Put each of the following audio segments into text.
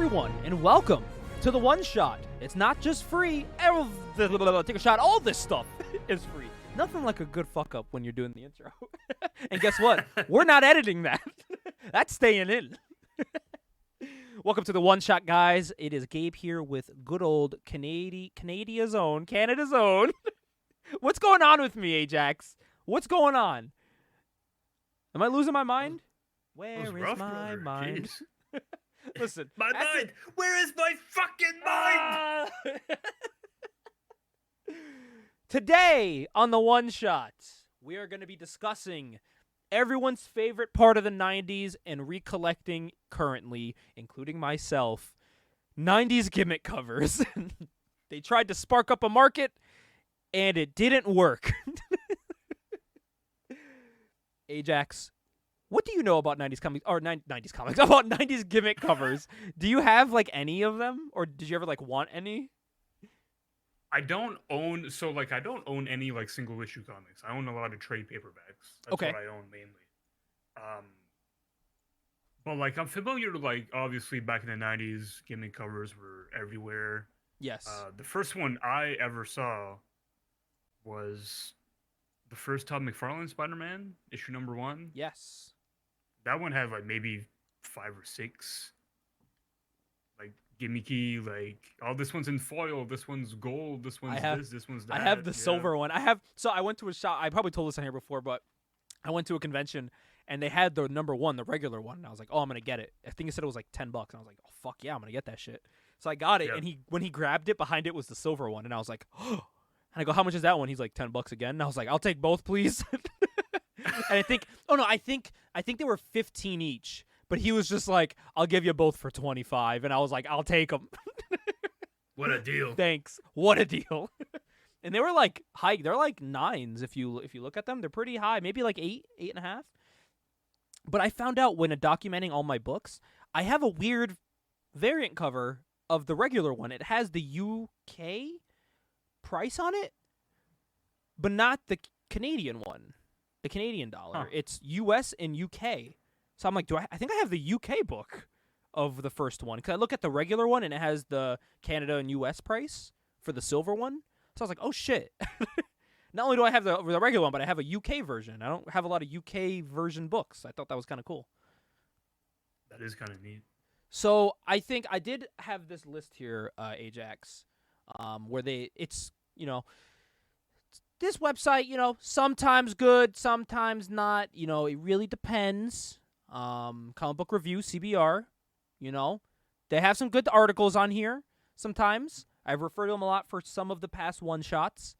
everyone, and welcome to the One Shot. It's not just free. Take a shot. All this stuff is free. Nothing like a good fuck up when you're doing the intro. And guess what? We're not editing that. That's staying in. Welcome to the One Shot, guys. It is Gabe here with good old Canada's own. What's going on with me, Ajax? What's going on? Am I losing my mind? Where is my mind? Listen. My mind! Where is my fucking mind? Today on the One Shot, we are going to be discussing everyone's favorite part of the 90s and recollecting currently, including myself, 90s gimmick covers. They tried to spark up a market, and it didn't work. Ajax, what do you know about 90s comics, or 90s comics, about 90s gimmick covers? Do you have, like, any of them, or did you ever, like, want any? I don't own any, like, single-issue comics. I own a lot of trade paperbacks. That's Okay. what I own, mainly. But, like, I'm familiar to, like, obviously, back in the 90s, gimmick covers were everywhere. Yes. The first one I ever saw was the first Todd McFarlane Spider-Man, issue number 1. Yes. That one had, like, maybe 5 or 6, like, gimmicky, like, oh, this one's in foil, this one's gold, this one's this one's that. I have the silver one. So I went to a shop. I probably told this on here before, but I went to a convention, and they had the number 1, the regular one, and I was like, oh, I'm going to get it. I think it said it was, like, $10, and I was like, oh, fuck yeah, I'm going to get that shit. So I got it, and when he grabbed it, behind it was the silver one, and I was like, oh. And I go, how much is that one? He's like, $10 again. And I was like, I'll take both, please. And I think they were 15 each. But he was just like, I'll give you both for 25. And I was like, I'll take them. What a deal. Thanks. What a deal. And they were like high. They're like 9s if you look at them. They're pretty high. Maybe like 8, 8.5. But I found out when documenting all my books, I have a weird variant cover of the regular one. It has the UK price on it, but not the Canadian one, the Canadian dollar. Huh. It's US and UK. So I'm like, I think I have the UK book of the first one, because I look at the regular one and it has the Canada and US price for the silver one. So I was like, oh shit. Not only do I have the regular one, but I have a UK version. I don't have a lot of UK version books. I thought that was kind of cool. That is kind of neat. So I think I did have this list here, Ajax, where it's, this website, sometimes good, sometimes not, it really depends. Comic Book Review, CBR, they have some good articles on here sometimes. I've referred to them a lot for some of the past one-shots.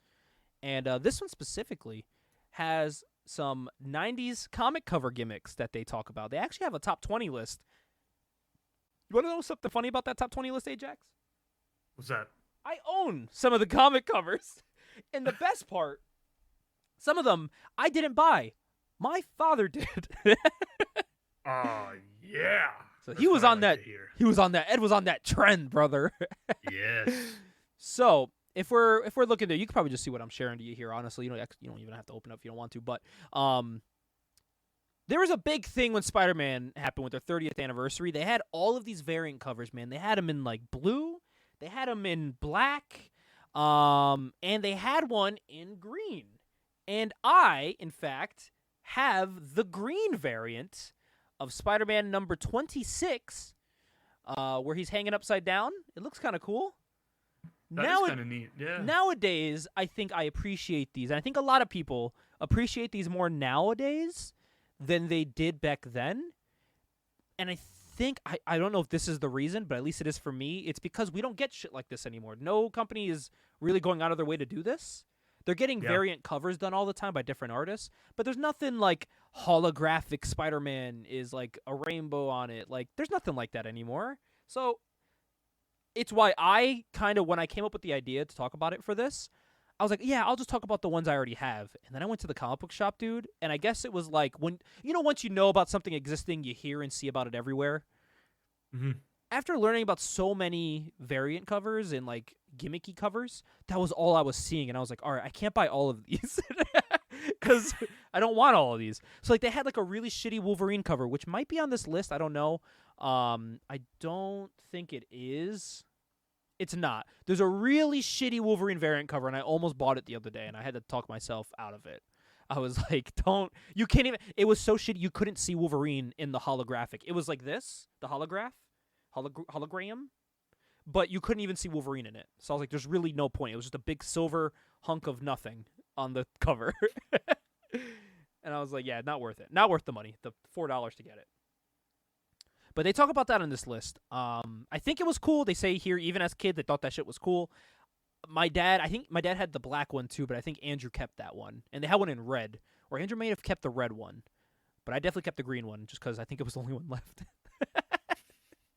And this one specifically has some 90s comic cover gimmicks that they talk about. They actually have a top 20 list. You want to know something funny about that top 20 list, Ajax? What's that? I own some of the comic covers. And the best part, some of them I didn't buy. My father did. Oh, yeah. So That's he was what I on like that. to hear. He was on that. Ed was on that trend, brother. Yes. So if we're looking there, you can probably just see what I'm sharing to you here. Honestly, you don't even have to open up if you don't want to. But there was a big thing when Spider-Man happened with their 30th anniversary. They had all of these variant covers, man. They had them in like blue. They had them in black. And they had one in green. And I, in fact, have the green variant of Spider-Man number 26, where he's hanging upside down. It looks kind of cool. That is kind of neat, yeah. Nowadays, I think I appreciate these. And I think a lot of people appreciate these more nowadays than they did back then. And I think, I don't know if this is the reason, but at least it is for me. It's because we don't get shit like this anymore. No company is really going out of their way to do this. They're getting variant covers done all the time by different artists, but there's nothing like holographic Spider-Man is like a rainbow on it. Like, there's nothing like that anymore. So it's why I kind of, when I came up with the idea to talk about it for this, I was like, yeah, I'll just talk about the ones I already have. And then I went to the comic book shop, dude, and I guess it was like when, once you know about something existing, you hear and see about it everywhere. Mm-hmm. After learning about so many variant covers and like gimmicky covers, that was all I was seeing. And I was like, all right, I can't buy all of these because I don't want all of these. So like they had like a really shitty Wolverine cover, which might be on this list. I don't know. I don't think it is. It's not. There's a really shitty Wolverine variant cover, and I almost bought it the other day, and I had to talk myself out of it. I was like, you can't even, it was so shitty you couldn't see Wolverine in the holographic. It was like this, the hologram, but you couldn't even see Wolverine in it. So I was like, there's really no point. It was just a big silver hunk of nothing on the cover. And I was like, yeah, not worth it. Not worth the money, the $4 to get it. But they talk about that on this list. I think it was cool. They say here, even as a kid, they thought that shit was cool. I think my dad had the black one too, but I think Andrew kept that one. And they had one in red. Or Andrew may have kept the red one. But I definitely kept the green one just because I think it was the only one left.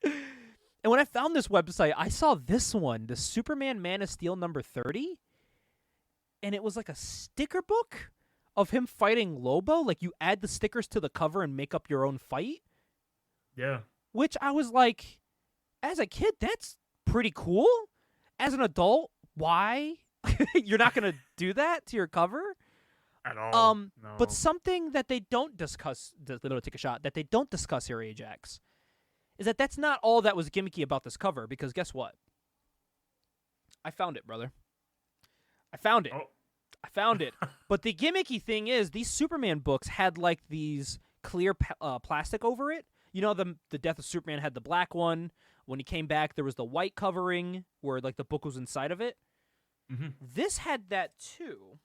And when I found this website, I saw this one, the Superman Man of Steel number 30. And it was like a sticker book of him fighting Lobo. Like you add the stickers to the cover and make up your own fight. Yeah. Which I was like, as a kid, that's pretty cool. As an adult, why? You're not going to do that to your cover? At all. No. But something that they don't discuss, take a shot, that they don't discuss here, Ajax, is that that's not all that was gimmicky about this cover, because guess what? I found it, brother. I found it. Oh. I found it. But the gimmicky thing is, these Superman books had like these clear plastic over it. You know, the Death of Superman had the black one. When he came back, there was the white covering where like the book was inside of it. Mm-hmm. This had that too.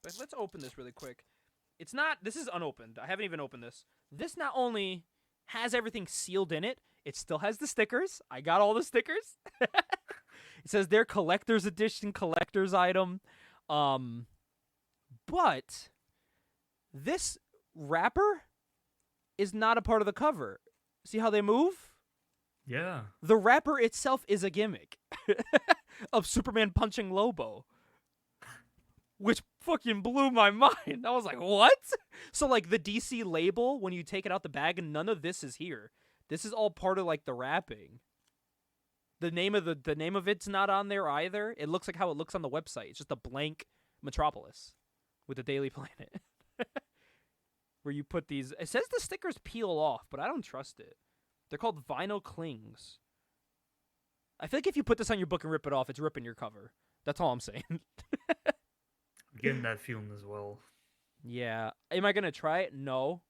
But let's open this really quick. It's not. This is unopened. I haven't even opened this. This not only has everything sealed in it, it still has the stickers. I got all the stickers. It says they're collector's edition, collector's item. But this wrapper is not a part of the cover. See how they move? Yeah. The wrapper itself is a gimmick of Superman punching Lobo, which fucking blew my mind. I was like, what? So like the DC label, when you take it out the bag, none of this is here. This is all part of like the wrapping. The name of it's not on there either. It looks like how it looks on the website. It's just a blank Metropolis with the Daily Planet. Where you put these. It says the stickers peel off, but I don't trust it. They're called vinyl clings. I feel like if you put this on your book and rip it off, it's ripping your cover. That's all I'm saying. I'm getting that feeling as well. Yeah. Am I going to try it? No.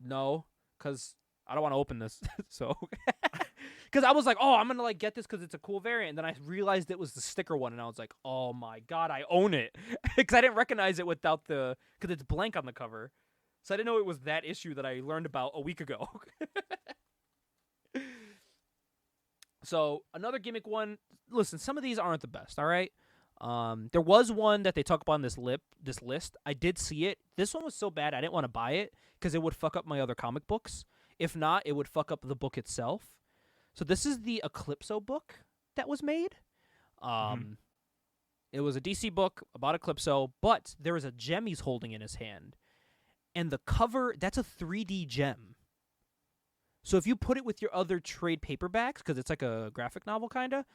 No. Because I don't want to open this. So. Because I was like, oh, I'm going to like get this because it's a cool variant. And then I realized it was the sticker one. And I was like, oh my God, I own it. Because I didn't recognize it without the. Because it's blank on the cover. So I didn't know it was that issue that I learned about a week ago. So another gimmick one. Listen, some of these aren't the best. All right. There was one that they talk about on this list. I did see it. This one was so bad I didn't want to buy it because it would fuck up my other comic books. If not, it would fuck up the book itself. So this is the Eclipso book that was made. It was a DC book about Eclipso, but there is a gem he's holding in his hand. And the cover, that's a 3D gem. So if you put it with your other trade paperbacks, because it's like a graphic novel kind of,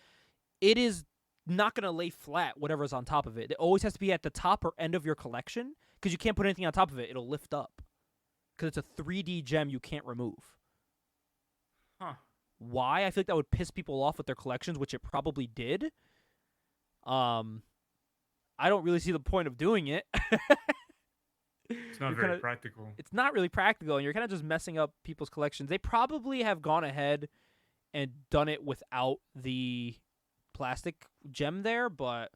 it is not going to lay flat, whatever's on top of it. It always has to be at the top or end of your collection, because you can't put anything on top of it. It'll lift up. Because it's a 3D gem you can't remove. Huh. Why? I feel like that would piss people off with their collections, which it probably did. I don't really see the point of doing it. It's not very practical. It's not really practical, and you're kind of just messing up people's collections. They probably have gone ahead and done it without the plastic gem there, but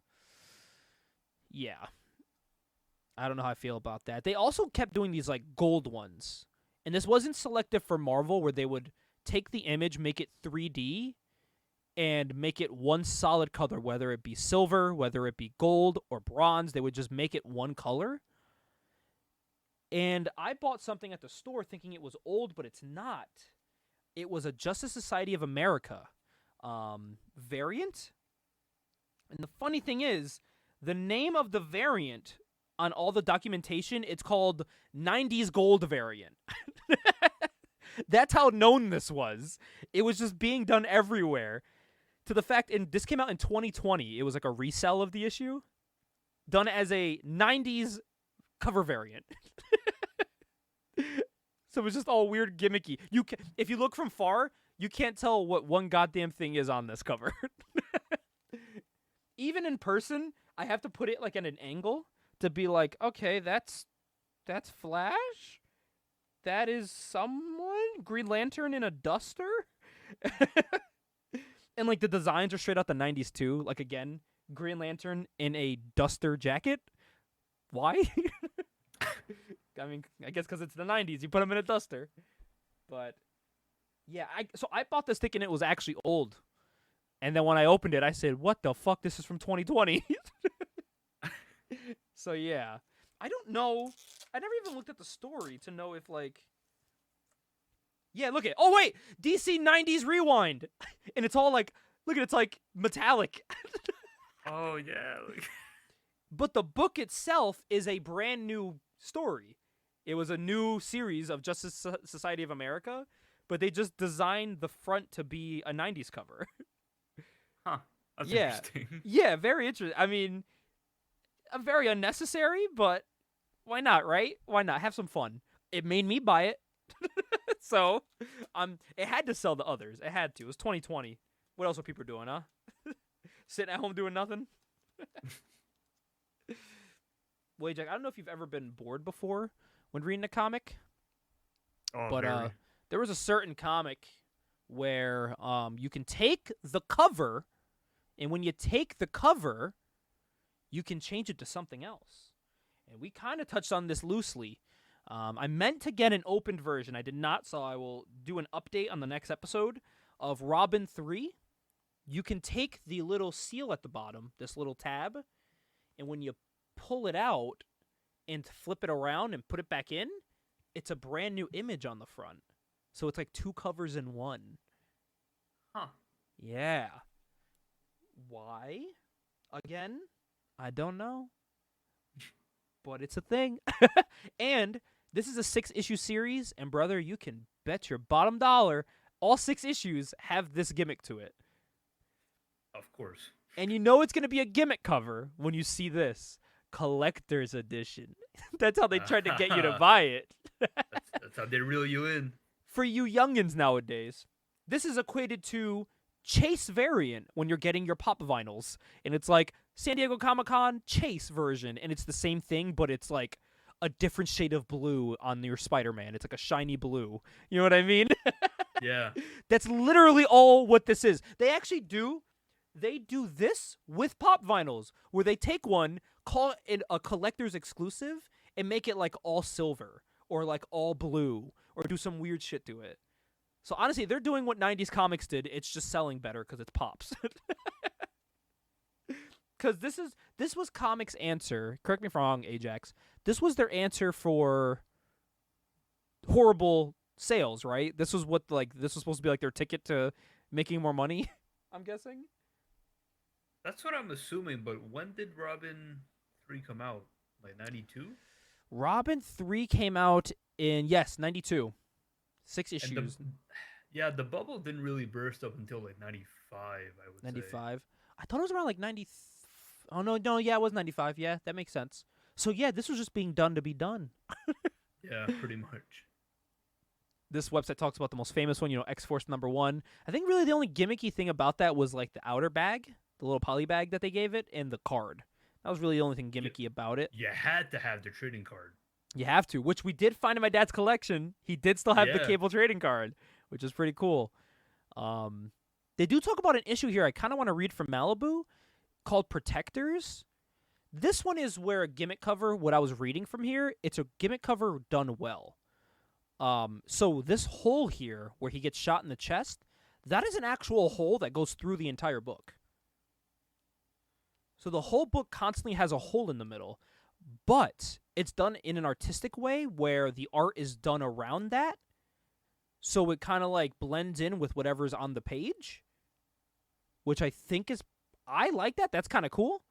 yeah. I don't know how I feel about that. They also kept doing these like gold ones. And this wasn't selective for Marvel, where they would take the image, make it 3D, and make it one solid color, whether it be silver, whether it be gold, or bronze. They would just make it one color. And I bought something at the store thinking it was old, but it's not. It was a Justice Society of America variant. And the funny thing is, the name of the variant on all the documentation, it's called 90s Gold Variant. That's how known this was. It was just being done everywhere. To the fact, and this came out in 2020. It was like a resell of the issue. Done as a 90s cover variant. So it's just all weird gimmicky. If you look from far, you can't tell what one goddamn thing is on this cover. Even in person, I have to put it like at an angle to be like, okay, that's Flash. That is someone, Green Lantern in a duster. And like the designs are straight out the 90s too. Like again, Green Lantern in a duster jacket. Why? I mean, I guess because it's the 90s. You put him in a duster. But yeah, so I bought this thinking it was actually old. And then when I opened it, I said, what the fuck? This is from 2020. So yeah. I don't know. I never even looked at the story to know if like... Yeah, look at... Oh, wait! DC 90s Rewind! And it's all like... Look at it's like metallic. Oh, yeah. But the book itself is a brand new story. It was a new series of Justice Society of America, but they just designed the front to be a 90s cover. Huh. That's interesting. Yeah, very interesting. I mean, very unnecessary, but why not, right? Why not? Have some fun. It made me buy it. So, it had to sell to others. It had to. It was 2020. What else were people doing, huh? Sitting at home doing nothing? Wait, Jack, I don't know if you've ever been bored before when reading a comic. Oh, but very. there was a certain comic where you can take the cover, and when you take the cover, you can change it to something else. And we kind of touched on this loosely. I meant to get an opened version. I did not, so I will do an update on the next episode of Robin 3. You can take the little seal at the bottom, this little tab, and when you pull it out and flip it around and put it back in, it's a brand new image on the front. So it's like 2 covers in one. Huh. Yeah. Why? Again, I don't know. But it's a thing. And this is a 6-issue series, and brother, you can bet your bottom dollar all 6 issues have this gimmick to it. Of course. And you know it's going to be a gimmick cover when you see this. Collector's edition. That's how they tried to get you to buy it. that's how they reel you in. For you youngins nowadays, this is equated to Chase variant when you're getting your pop vinyls. And it's like San Diego Comic-Con Chase version. And it's the same thing, but it's like a different shade of blue on your Spider-Man. It's like a shiny blue. You know what I mean? Yeah. That's literally all what this is. They actually do... They do this with pop vinyls, where they take one, call it a collector's exclusive, and make it like all silver, or like all blue, or do some weird shit to it. So honestly, they're doing what 90s comics did, it's just selling better because it's pops. Because this was comics' answer, correct me if I'm wrong, Ajax, this was their answer for horrible sales, right? This was this was supposed to be like their ticket to making more money, I'm guessing? That's what I'm assuming, but when did Robin 3 come out? Like 92? Robin 3 came out in, 92. 6 issues. The bubble didn't really burst up until like 95, I would 95? Say. I thought it was around like 90. Oh, no, yeah, it was 95. Yeah, that makes sense. So, yeah, this was just being done to be done. Yeah, pretty much. This website talks about the most famous one, X-Force #1. I think really the only gimmicky thing about that was like the outer bag. The little poly bag that they gave it, and the card. That was really the only thing gimmicky about it. You had to have the trading card. You have to, which we did find in my dad's collection. He did still have the cable trading card, which is pretty cool. They do talk about an issue here I kind of want to read from Malibu called Protectors. This one is where a gimmick cover, what I was reading from here, it's a gimmick cover done well. So this hole here where he gets shot in the chest, that is an actual hole that goes through the entire book. So the whole book constantly has a hole in the middle, but it's done in an artistic way where the art is done around that, so it kind of like blends in with whatever's on the page, which I think is... I like that. That's kind of cool.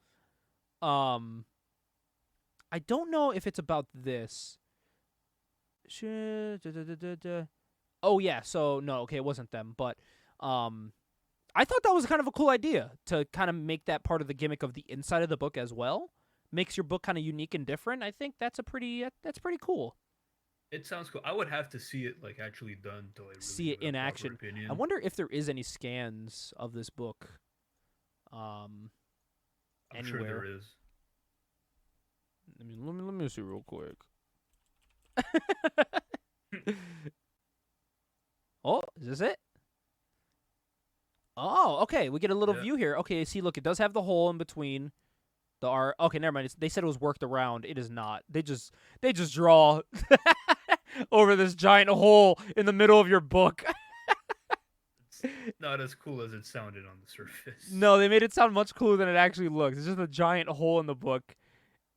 I don't know if it's about this. Oh, yeah, so no, okay, it wasn't them, but... I thought that was kind of a cool idea to kind of make that part of the gimmick of the inside of the book as well. makes your book kind of unique and different, I think that's pretty cool. It sounds cool. I would have to see it like actually done to like really See it give in a proper action. opinion. I wonder if there is any scans of this book. I'm Anywhere. sure there is. Let me see real quick. Oh, is this it? Oh, okay. We get a little view here. Okay, see, look, it does have the hole in between the art. Okay, never mind. They said it was worked around. It is not. They just draw over this giant hole in the middle of your book. It's not as cool as it sounded on the surface. No, they made it sound much cooler than it actually looks. It's just a giant hole in the book,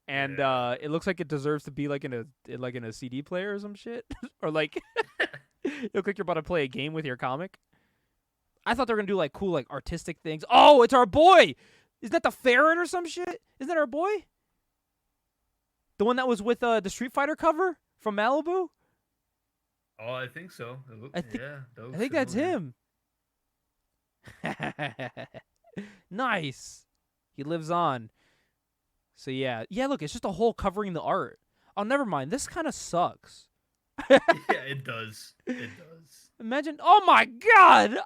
and it looks like it deserves to be like in a CD player or some shit, or like it looks like you're about to play a game with your comic. I thought they were gonna do like cool like artistic things. Oh, it's our boy! Isn't that the ferret or some shit? Isn't that our boy? The one that was with the Street Fighter cover from Malibu? Oh, I think so. I think that's him. Nice. He lives on. So yeah, look, it's just a hole covering the art. Oh, never mind. This kind of sucks. Yeah, it does. It does. Imagine. Oh my god.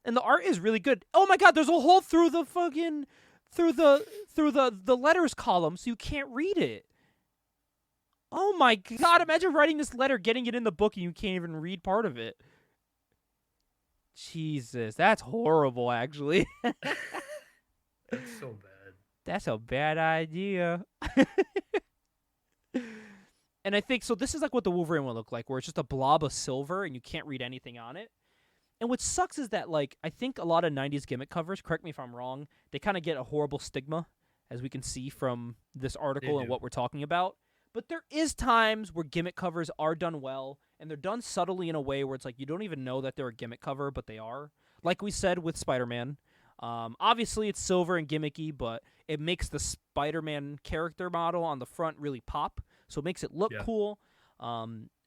And the art is really good. Oh my god, there's a hole through the fucking through the letters column so you can't read it. Oh my god, imagine writing this letter, getting it in the book, and you can't even read part of it. Jesus, that's horrible, actually. That's so bad. That's a bad idea. And I think, so this is like what the Wolverine will look like, where it's just a blob of silver and you can't read anything on it. And what sucks is that, like, I think a lot of 90s gimmick covers, correct me if I'm wrong, they kind of get a horrible stigma, as we can see from this article and what we're talking about. But there is times where gimmick covers are done well, and they're done subtly in a way where it's like you don't even know that they're a gimmick cover, but they are. Like we said with Spider-Man. Obviously, it's silver and gimmicky, but it makes the Spider-Man character model on the front really pop, so it makes it look cool.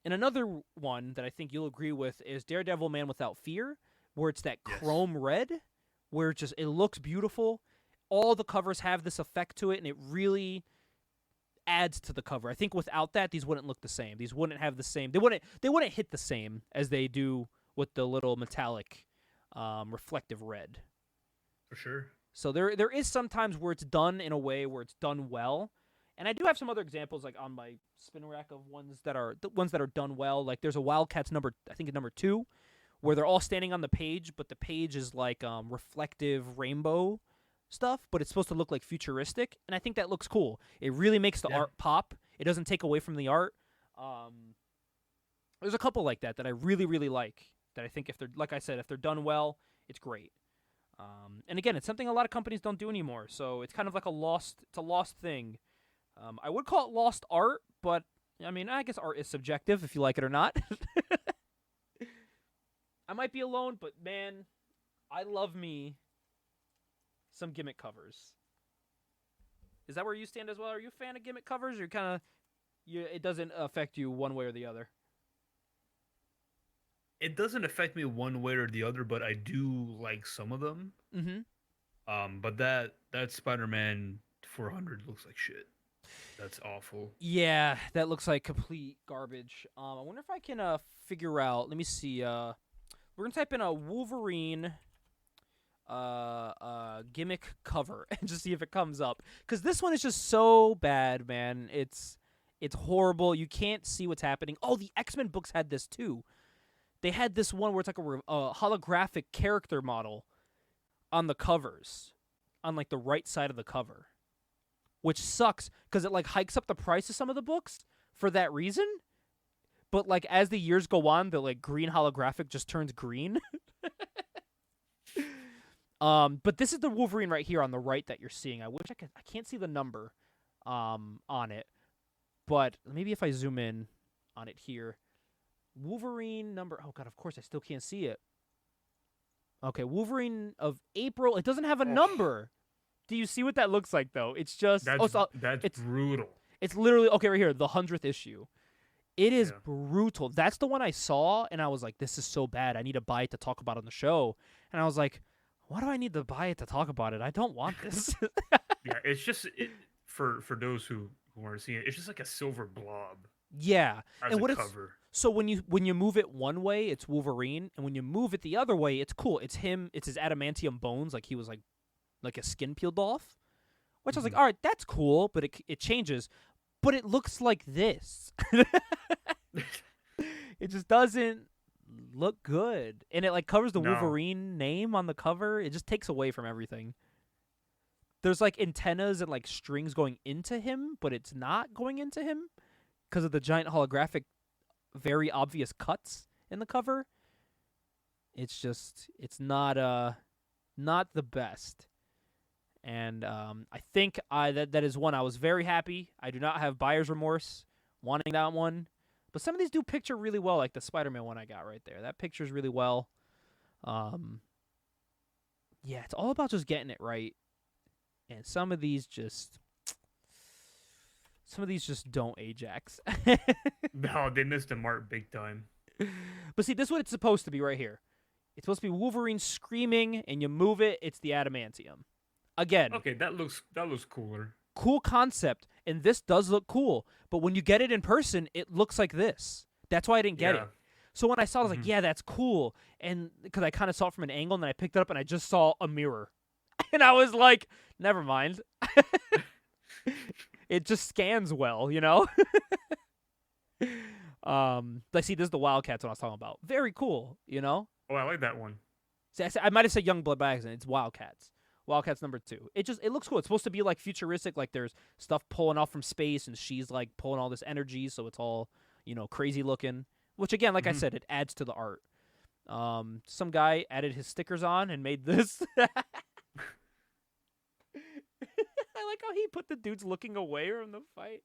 And another one that I think you'll agree with is Daredevil Man Without Fear, where it's that chrome red, where it looks beautiful. All the covers have this effect to it, and it really adds to the cover. I think without that, these wouldn't look the same. These wouldn't have the same. They wouldn't hit the same as they do with the little metallic, reflective red. For sure. So there is sometimes where it's done in a way where it's done well. And I do have some other examples, like on my spin rack, of ones that are done well. Like there's a Wildcats number 2, where they're all standing on the page, but the page is like reflective rainbow stuff, but it's supposed to look like futuristic, and I think that looks cool. It really makes the art pop. It doesn't take away from the art. There's a couple like that I really, really like. That I think if they're done well, it's great. And again, it's something a lot of companies don't do anymore. So it's kind of like a lost thing. I would call it lost art, but I mean, I guess art is subjective if you like it or not. I might be alone, but man, I love me some gimmick covers. Is that where you stand as well? Are you a fan of gimmick covers, or it doesn't affect you one way or the other? It doesn't affect me one way or the other, but I do like some of them. Mm-hmm. But that Spider-Man 400 looks like shit. That's awful. Yeah, that looks like complete garbage. I wonder if I can figure out. Let me see. We're gonna type in a Wolverine gimmick cover and just see if it comes up, because this one is just so bad, man. It's horrible. You can't see what's happening. Oh, the X-Men books had this too. They had this one where it's like a holographic character model on the covers, on like the right side of the cover, which sucks because it like hikes up the price of some of the books for that reason. But like as the years go on, the like green holographic just turns green. But this is the Wolverine right here on the right that you're seeing. I can't see the number on it, but maybe if I zoom in on it here. Wolverine number, oh god, of course I still can't see it. Okay, Wolverine of April. It doesn't have a number. Do you see what that looks like though? It's just that's brutal. It's literally okay right here, the 100th issue. It is brutal. That's the one I saw, and I was like, this is so bad. I need to buy it to talk about on the show. And I was like, why do I need to buy it to talk about it? I don't want this. Yeah, it's just for those who aren't seeing it, it's just like a silver blob Yeah, as and a what cover. so when you move it one way, it's Wolverine, and when you move it the other way, it's cool. It's him. It's his adamantium bones, like he was like a skin peeled off. Which I was like, all right, that's cool, but it changes. But it looks like this. It just doesn't look good, and it like covers the No. Wolverine name on the cover. It just takes away from everything. There's like antennas and like strings going into him, but it's not going into him because of the giant holographic, very obvious cuts in the cover. It's not the best. And I think that is one I was very happy. I do not have buyer's remorse wanting that one. But some of these do picture really well, like the Spider-Man one I got right there. That pictures really well. Yeah, it's all about just getting it right. And some of these just don't Ajax. No, they missed the mark big time. But see, this is what it's supposed to be right here. It's supposed to be Wolverine screaming, and you move it, it's the adamantium. Again. Okay, that looks cooler. Cool concept, and this does look cool. But when you get it in person, it looks like this. That's why I didn't get it. So when I saw it, I was like, yeah, that's cool. And because I kind of saw it from an angle, and then I picked it up, and I just saw a mirror. And I was like, never mind. It just scans well, you know? Like, see, this is the Wildcats one I was talking about. Very cool, you know? Oh, I like that one. See, I might have said Youngblood by accident. It's Wildcats. Wildcats number 2. It looks cool. It's supposed to be like futuristic, like there's stuff pulling off from space, and she's like pulling all this energy, so it's all, you know, crazy looking. Which again, like I said, it adds to the art. Some guy added his stickers on and made this. I like how he put the dudes looking away from the fight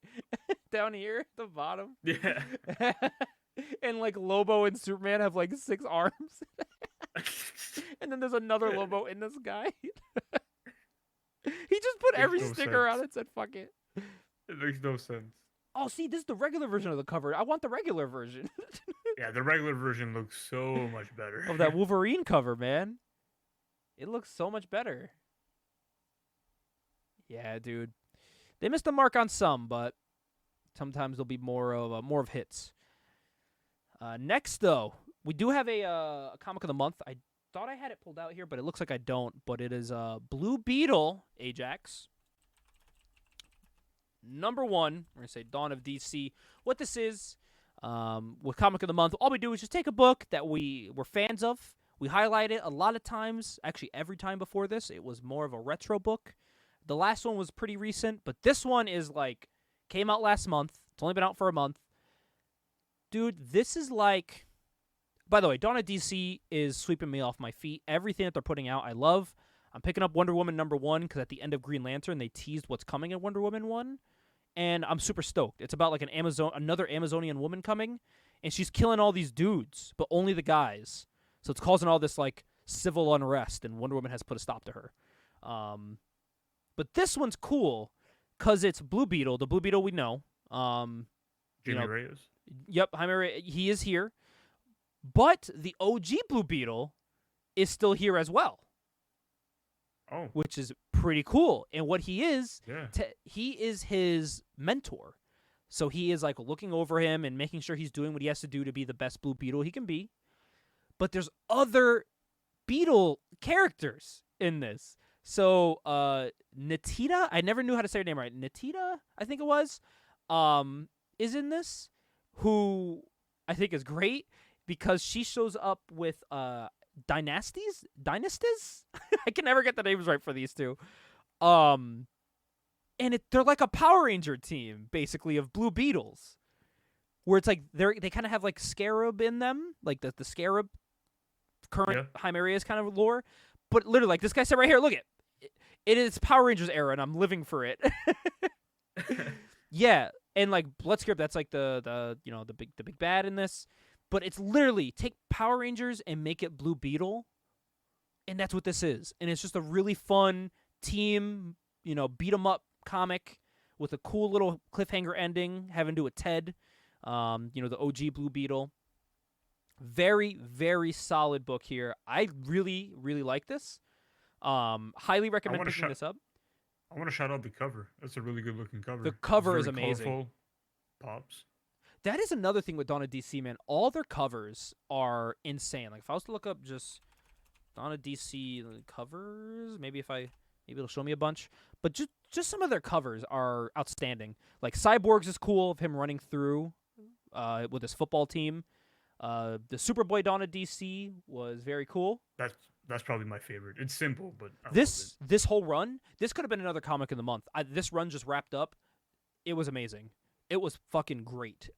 down here at the bottom. Yeah. And like Lobo and Superman have like 6 arms. And then there's another Lobo in the sky. He just put every sticker on it and said, fuck it. It makes no sense. Oh, see, this is the regular version of the cover. I want the regular version. Yeah, the regular version looks so much better. Of that Wolverine cover, man. It looks so much better. Yeah, dude. They missed the mark on some, but sometimes there'll be more of hits. Next, though, we do have a comic of the month. I thought I had it pulled out here, but it looks like I don't. But it is Blue Beetle, Ajax. Number 1, we're going to say Dawn of DC. What this is, with comic of the month, all we do is just take a book that we were fans of. We highlight it a lot of times. Actually, every time before this, it was more of a retro book. The last one was pretty recent, but this one is like, came out last month. It's only been out for a month. Dude, this is like, by the way, Dawn of DC is sweeping me off my feet. Everything that they're putting out, I love. I'm picking up Wonder Woman number 1 because at the end of Green Lantern, they teased what's coming in Wonder Woman 1. And I'm super stoked. It's about like another Amazonian woman coming, and she's killing all these dudes, but only the guys. So it's causing all this like civil unrest, and Wonder Woman has put a stop to her. But this one's cool because it's Blue Beetle, the Blue Beetle we know. Jimmy Reyes. Yep, he is here. But the OG Blue Beetle is still here as well. Oh. Which is pretty cool. And what he is, yeah. He is his mentor. So he is like looking over him and making sure he's doing what he has to do to be the best Blue Beetle he can be. But there's other Beetle characters in this. So Natita, I never knew how to say her name right. Natita, I think it was, is in this, who I think is great because she shows up with Dynasties? I can never get the names right for these two. And they're like a Power Ranger team, basically, of Blue Beetles. Where it's like they kind of have like Scarab in them, like the Scarab current Chimera's kind of lore. But literally, like this guy said right here, look it is Power Rangers era, and I'm living for it. Yeah, and like Bloodscarab, that's like the big bad in this. But it's literally take Power Rangers and make it Blue Beetle, and that's what this is. And it's just a really fun team, beat 'em up comic with a cool little cliffhanger ending, having to do with Ted, the OG Blue Beetle. Very, very solid book here. I really, really like this. Highly I recommend want to picking shout. this up. I want to shout out the cover. That's a really good looking cover. The It's cover is very amazing. colorful. Pops. That is another thing with Dawn of DC, man. All their covers are insane. Like if I was to look up just Dawn of DC covers, maybe it'll show me a bunch. But just some of their covers are outstanding. Like Cyborgs is cool of him running through with his football team. The Superboy Dawn of DC was very cool. That's probably my favorite. It's simple, but I love This whole run, this could have been another comic of the month. This run just wrapped up. It was amazing. It was fucking great.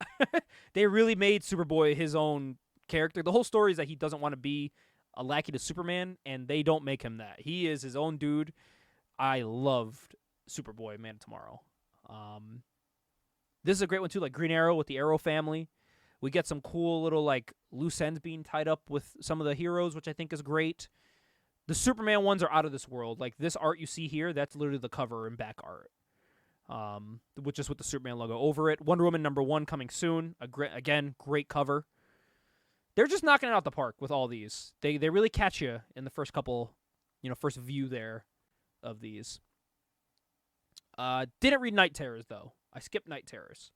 They really made Superboy his own character. The whole story is that he doesn't want to be a lackey to Superman, and they don't make him that. He is his own dude. I loved Superboy, Man of Tomorrow. This is a great one too, like Green Arrow with the Arrow family. We get some cool little like loose ends being tied up with some of the heroes, which I think is great. The Superman ones are out of this world. Like this art you see here, that's literally the cover and back art. Which is with the Superman logo over it. Wonder Woman #1 coming soon. Again, great cover. They're just knocking it out the park with all these. They really catch you in the first couple, first view there of these. Didn't read Night Terrors though. I skipped Night Terrors.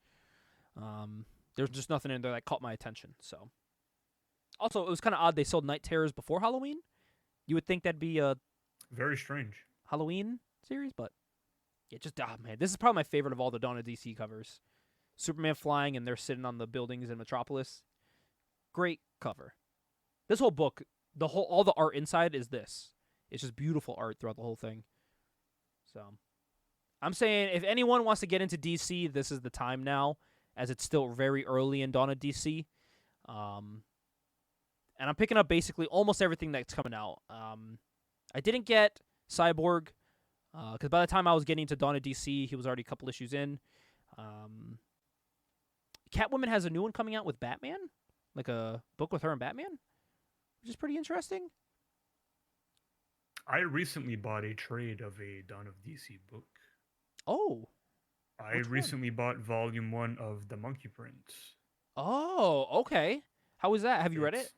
There's just nothing in there that caught my attention. So, also it was kind of odd they sold Night Terrors before Halloween. You would think that'd be a very strange Halloween series, but yeah, man, this is probably my favorite of all the Dawn of DC covers. Superman flying and they're sitting on the buildings in Metropolis. Great cover. This whole book, all the art inside is this. It's just beautiful art throughout the whole thing. So, I'm saying if anyone wants to get into DC, this is the time now, as it's still very early in Dawn of DC. And I'm picking up basically almost everything that's coming out. I didn't get Cyborg, because by the time I was getting to Dawn of DC, he was already a couple issues in. Catwoman has a new one coming out with Batman, like a book with her and Batman, which is pretty interesting. I recently bought a trade of a Dawn of DC book. Oh. I recently bought volume 1 of The Monkey Prince. Oh, okay. How was that? Have you read it?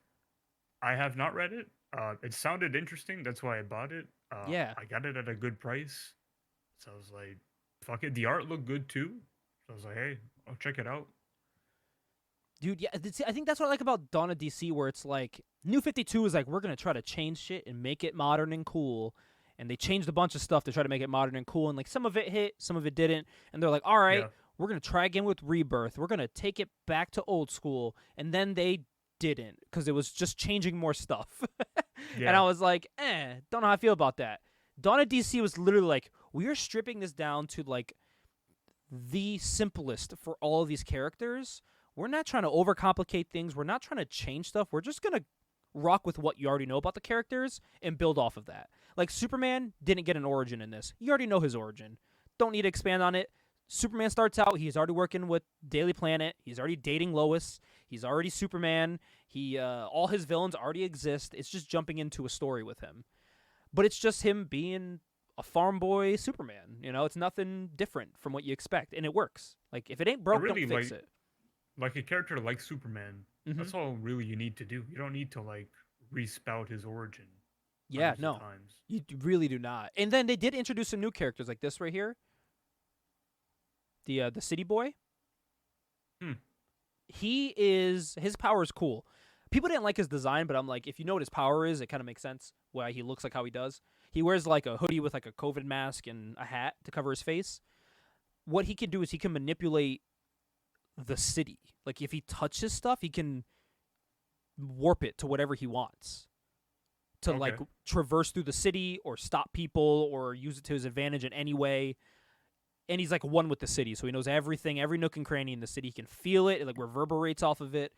I have not read it. It sounded interesting. That's why I bought it. Yeah. I got it at a good price. So I was like, fuck it. The art looked good too. So I was like, hey, I'll check it out. Dude, yeah, I think that's what I like about Dawn of DC, where it's like, New 52 is like, we're going to try to change shit and make it modern and cool. And they changed a bunch of stuff to try to make it modern and cool. And like some of it hit, some of it didn't. And they're like, all right, we're going to try again with Rebirth. We're going to take it back to old school. And then they didn't, because it was just changing more stuff. And I was like, don't know how I feel about that. Dawn of DC was literally like, we are stripping this down to like the simplest for all of these characters. We're not trying to overcomplicate things. We're not trying to change stuff. We're just going to rock with what you already know about the characters and build off of that. Like Superman didn't get an origin in this. You already know his origin. Don't need to expand on it. Superman starts out, he's already working with Daily Planet. He's already dating Lois. He's already Superman. All his villains already exist. It's just jumping into a story with him. But it's just him being a farm boy Superman. It's nothing different from what you expect, and it works. Like if it ain't broke, don't fix it. Like a character like Superman, that's all really you need to do. You don't need to like respout his origin. Yeah, no, you really do not. And then they did introduce some new characters, like this right here. The City Boy. His power is cool. People didn't like his design, but I'm like, if you know what his power is, it kind of makes sense why he looks like how he does. He wears like a hoodie with like a COVID mask and a hat to cover his face. What he can do is he can manipulate the city. Like if he touches stuff, he can warp it to whatever he wants. To like traverse through the city or stop people or use it to his advantage in any way. And he's like one with the city, so he knows everything, every nook and cranny in the city. He can feel it. It like reverberates off of it.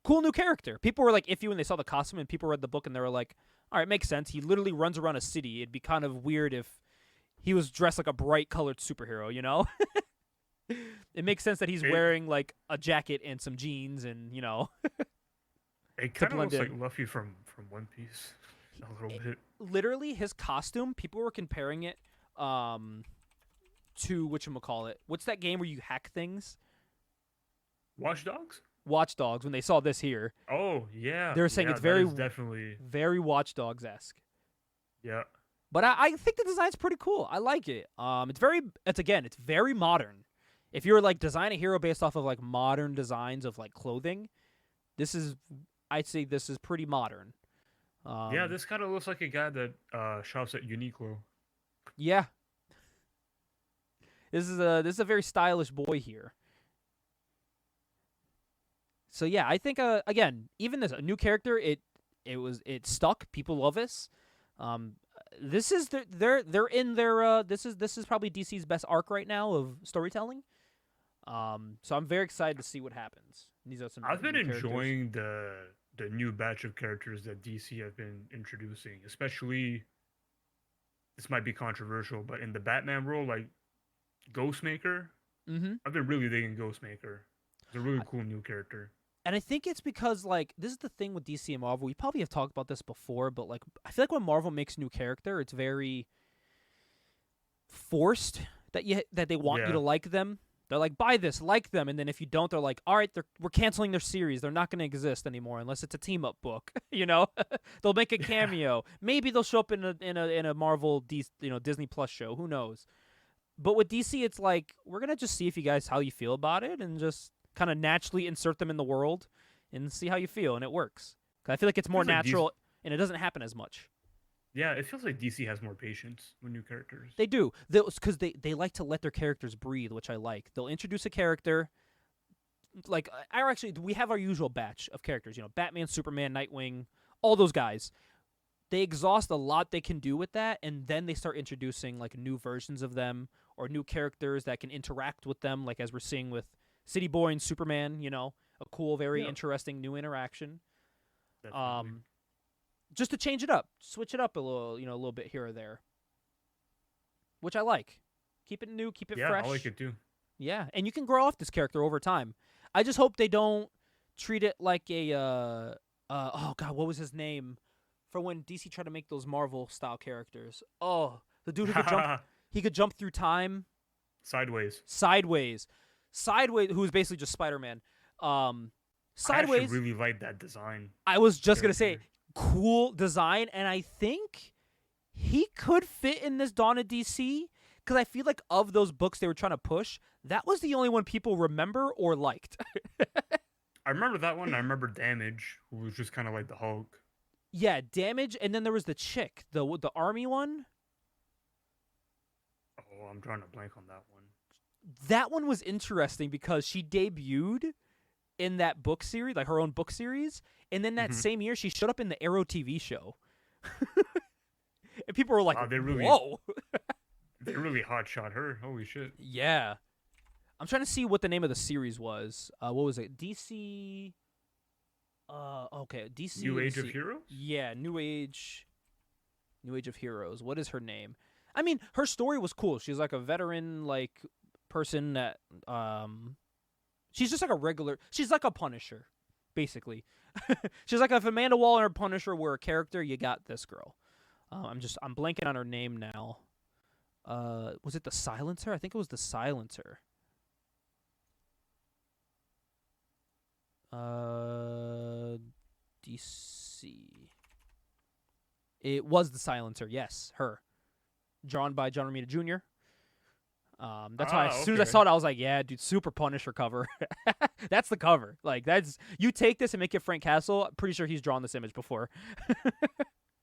Cool new character. People were like iffy when they saw the costume, and people read the book and they were like, all right, makes sense. He literally runs around a city. It'd be kind of weird if he was dressed like a bright colored superhero, It makes sense that he's wearing like a jacket and some jeans and, It kind of looks like Luffy from One Piece. A little bit. Literally, his costume, people were comparing it to whatchamacallit. What's that game where you hack things? Watch Dogs? Watch Dogs, when they saw this here. Oh, yeah. They were saying it's very definitely very Watch Dogs-esque. Yeah. But I think the design's pretty cool. I like it. It's very modern. If you're like design a hero based off of like modern designs of like clothing, I'd say this is pretty modern. Yeah, this kind of looks like a guy that shops at Uniqlo. Yeah. This is a very stylish boy here. So yeah, I think again, even this a new character, it stuck. People love this. This is they're in their this is probably DC's best arc right now of storytelling. So I'm very excited to see what happens. These are some. I've been new enjoying the new batch of characters that DC have been introducing, especially. This might be controversial, but in the Batman role, like Ghostmaker, I've been really digging Ghostmaker. It's a really cool new character. And I think it's because, like, this is the thing with DC and Marvel. We probably have talked about this before, but, like, I feel like when Marvel makes a new character, it's very forced that they want you to like them. They're like, buy this, like them, and then if you don't, they're like, all right, we're canceling their series. They're not going to exist anymore unless it's a team-up book. You know, they'll make a cameo. Maybe they'll show up in a Marvel Disney Plus show. Who knows? But with DC, it's like we're gonna just see if you guys how you feel about it, and just kind of naturally insert them in the world and see how you feel, and it works. 'Cause I feel like it's more natural, and it doesn't happen as much. Yeah, it feels like DC has more patience with new characters. They do, because they like to let their characters breathe, which I like. They'll introduce a character, like we have our usual batch of characters. You know, Batman, Superman, Nightwing, all those guys. They exhaust a lot they can do with that, and then they start introducing like new versions of them or new characters that can interact with them, like as we're seeing with City Boy and Superman. You know, a cool, very interesting new interaction. Definitely. Just to change it up, switch it up a little, a little bit here or there, which I like. Keep it new, keep it fresh. Yeah, I like it too. Yeah, and you can grow off this character over time. I just hope they don't treat it like a oh god, what was his name? For when DC tried to make those Marvel style characters. Oh, the dude who could jump he could jump through time. Sideways, who was basically just Spider-Man. Sideways. I actually really like that design. I was just going to say cool design, and I think he could fit in this Dawn of DC because I feel like of those books they were trying to push, that was the only one people remember or liked. I remember that one. I remember Damage, who was just kind of like the Hulk. Yeah, Damage, and then there was the chick, the army one. Oh, I'm drawing a blank on that one. That one was interesting because she debuted in that book series, like her own book series, and then that same year she showed up in the Arrow TV show. And people were like, whoa. They really hotshot her. Holy shit. Yeah. I'm trying to see what the name of the series was. What was it? DC... okay, DC... New Age of Heroes? Yeah, New Age of Heroes. What is her name? I mean, her story was cool. She's like a veteran, like, person that... she's just like a regular... She's like a Punisher, basically. She's like if Amanda Waller and Punisher were a character, you got this girl. I'm blanking on her name now. Was it the Silencer? I think it was the Silencer. DC. It was the Silencer. Yes, her. Drawn by John Romita Jr. That's why as soon as I saw it, I was like, "Yeah, dude, super Punisher cover." That's the cover. Like you take this and make it Frank Castle. I'm pretty sure he's drawn this image before.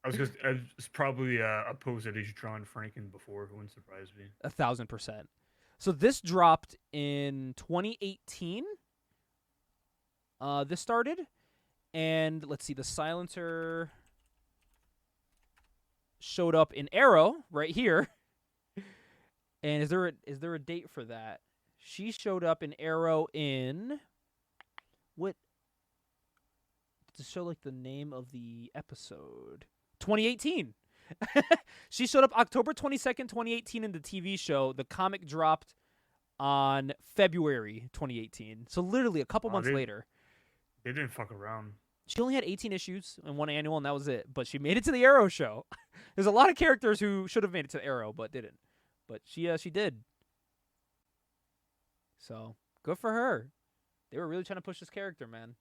It's probably a pose that he's drawn Franken before. It wouldn't surprise me. 1,000%. So this dropped in 2018. This started, and let's see, the Silencer showed up in Arrow right here. And is there a date for that? She showed up in Arrow in what? To show like the name of the episode. 2018. She showed up October 22nd, 2018 in the TV show. The comic dropped on February 2018. So literally a couple months later. They didn't fuck around. She only had 18 issues and one annual, and that was it. But she made it to the Arrow show. There's a lot of characters who should have made it to the Arrow, but didn't. But she did. So, good for her. They were really trying to push this character, man.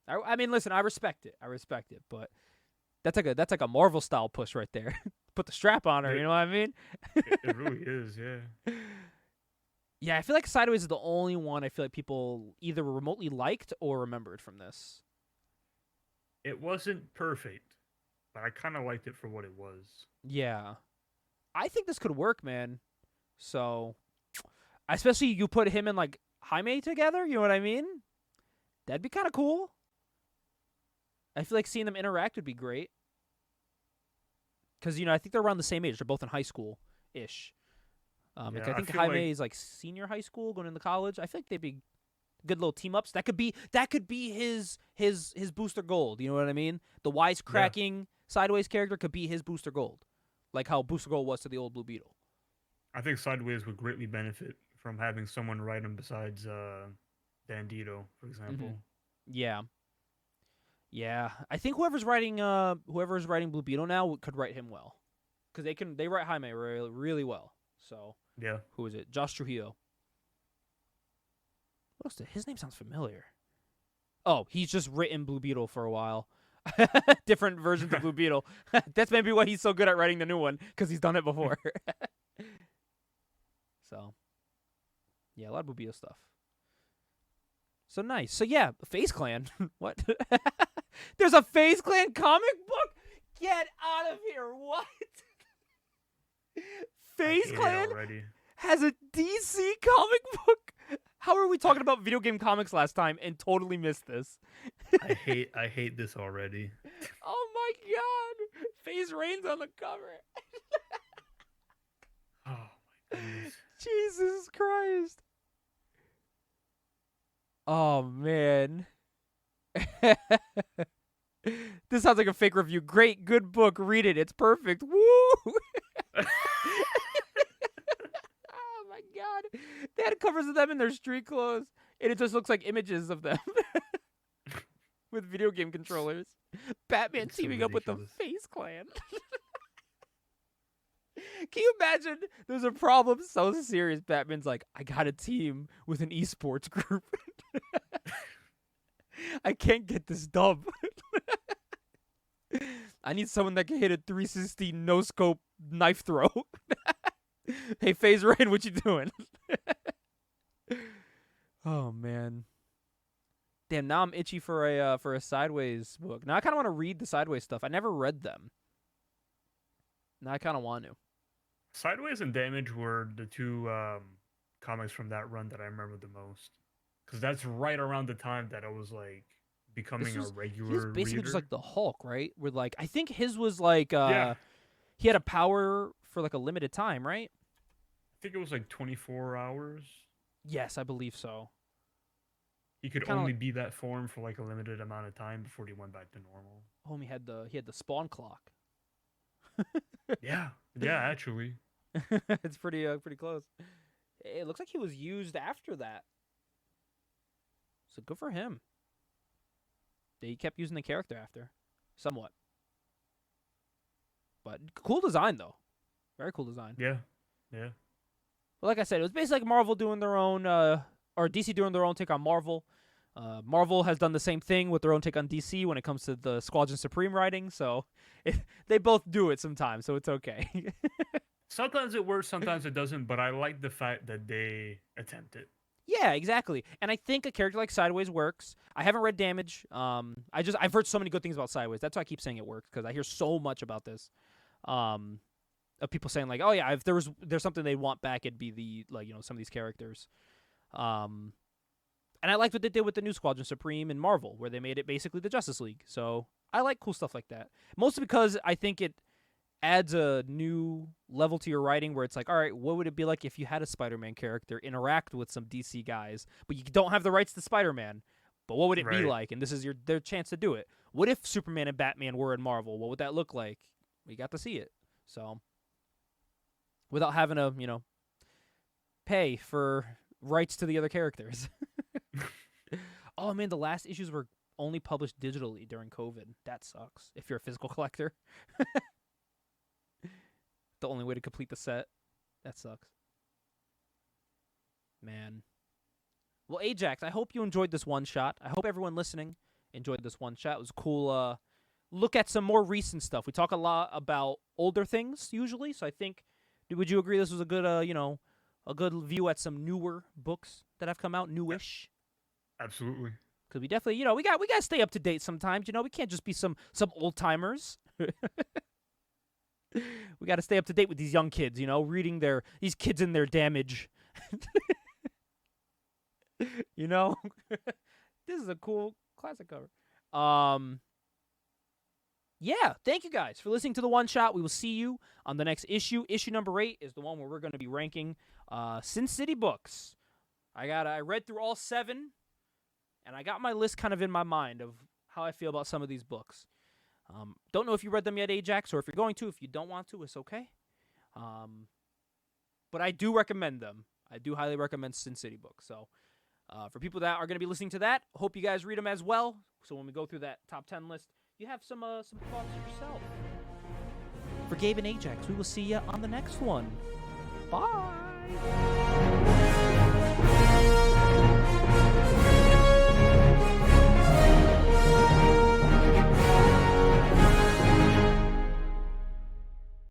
I mean, listen, I respect it. But That's like a Marvel style push right there. Put the strap on her, you know what I mean? It really is, yeah. Yeah, I feel like Sideways is the only one I feel like people either remotely liked or remembered from this. It wasn't perfect, but I kind of liked it for what it was. Yeah. I think this could work, man. So, especially you put him and like Jaime together, you know what I mean? That'd be kind of cool. I feel like seeing them interact would be great. Because, I think they're around the same age. They're both in high school-ish. Yeah, I think feel Jaime like is like senior high school, going into college. I feel like they'd be good little team ups. That could be his booster gold. You know what I mean? The wisecracking Sideways character could be his booster gold, like how Booster Gold was to the old Blue Beetle. I think Sideways would greatly benefit from having someone write him besides Bandito, for example. Yeah, yeah. I think whoever's writing Blue Beetle now could write him well, because they write Jaime really, really well. So Yeah. who is it? Josh Trujillo. What else? His name sounds familiar. Oh, he's just written Blue Beetle for a while. Different versions of Blue Beetle. That's maybe why he's so good at writing the new one, because he's done it before. So, yeah, a lot of Blue Beetle stuff. So nice. So yeah, FaZe Clan. What? There's a FaZe Clan comic book? Get out of here. What? FaZe Clan has a DC comic book? How are we talking about video game comics last time and totally missed this? I hate this already. Oh my god. FaZe Rain's on the cover. Oh my goodness. Jesus Christ. Oh man. This sounds like a fake review. Great, good book. Read it. It's perfect. Woo! Oh my god. They had covers of them in their street clothes, and it just looks like images of them with video game controllers. Batman It's so teaming up with the ridiculous. FaZe Clan. Can you imagine? There's a problem so serious. Batman's like, I got a team with an esports group. I can't get this dub. I need someone that can hit a 360 no scope knife throw. Hey, FaZe Rain, what you doing? Oh man. Damn, now I'm itchy for a Sideways book. Now I kind of want to read the Sideways stuff. I never read them. Now I kind of want to. Sideways and Damage were the two comics from that run that I remember the most, because that's right around the time that I was like becoming a regular. He was basically reader. just like the Hulk, right? Where like I think his was like Yeah. he had a power for like a limited time, right? I think it was like 24 hours. Yes, I believe so. He could Kinda only be that form for like a limited amount of time before he went back to normal. Homie had the spawn clock. Yeah, actually. It's pretty close. It looks like he was used after that. So good for him. He kept using the character after, somewhat. But cool design though, very cool design. Yeah. Well, like I said, it was basically like Marvel doing their own, or DC doing their own take on Marvel. Marvel has done the same thing with their own take on DC when it comes to the Squadron Supreme writing. So they both do it sometimes, so it's okay. Sometimes it works, sometimes it doesn't, but I like the fact that they attempt it. Yeah, exactly. And I think a character like Sideways works. I haven't read Damage. I've heard so many good things about Sideways. That's why I keep saying it works, because I hear so much about this. Of people saying like, oh yeah, if there's something they want back, it'd be the some of these characters. And I liked what they did with the new Squadron Supreme in Marvel, where they made it basically the Justice League. So I like cool stuff like that. Mostly because I think it adds a new level to your writing where it's like, all right, what would it be like if you had a Spider-Man character interact with some DC guys, but you don't have the rights to Spider-Man? But what would it be like? And this is their chance to do it. What if Superman and Batman were in Marvel? What would that look like? We got to see it. So without having to, pay for rights to the other characters. Oh man, the last issues were only published digitally during COVID. That sucks if you're a physical collector. The only way to complete the set. That sucks. Man. Well, Ajax, I hope you enjoyed this one shot. I hope everyone listening enjoyed this one shot. It was a look at some more recent stuff. We talk a lot about older things usually, so I think, would you agree this was a good, a good view at some newer books that have come out, newish? Absolutely. Because we definitely, we got to stay up to date sometimes. We can't just be some old timers. We got to stay up to date with these young kids. Reading these kids and their damage. This is a cool classic cover. Yeah, thank you guys for listening to the One Shot. We will see you on the next issue. Issue number 8 is the one where we're going to be ranking Sin City books. I read through all 7, and I got my list kind of in my mind of how I feel about some of these books. Don't know if you read them yet, Ajax, or if you're going to. If you don't want to, it's okay. But I do recommend them. I do highly recommend Sin City books. So for people that are going to be listening to that, hope you guys read them as well. So when we go through that top 10 list, you have some thoughts yourself. For Gabe and Ajax, we will see you on the next one. Bye.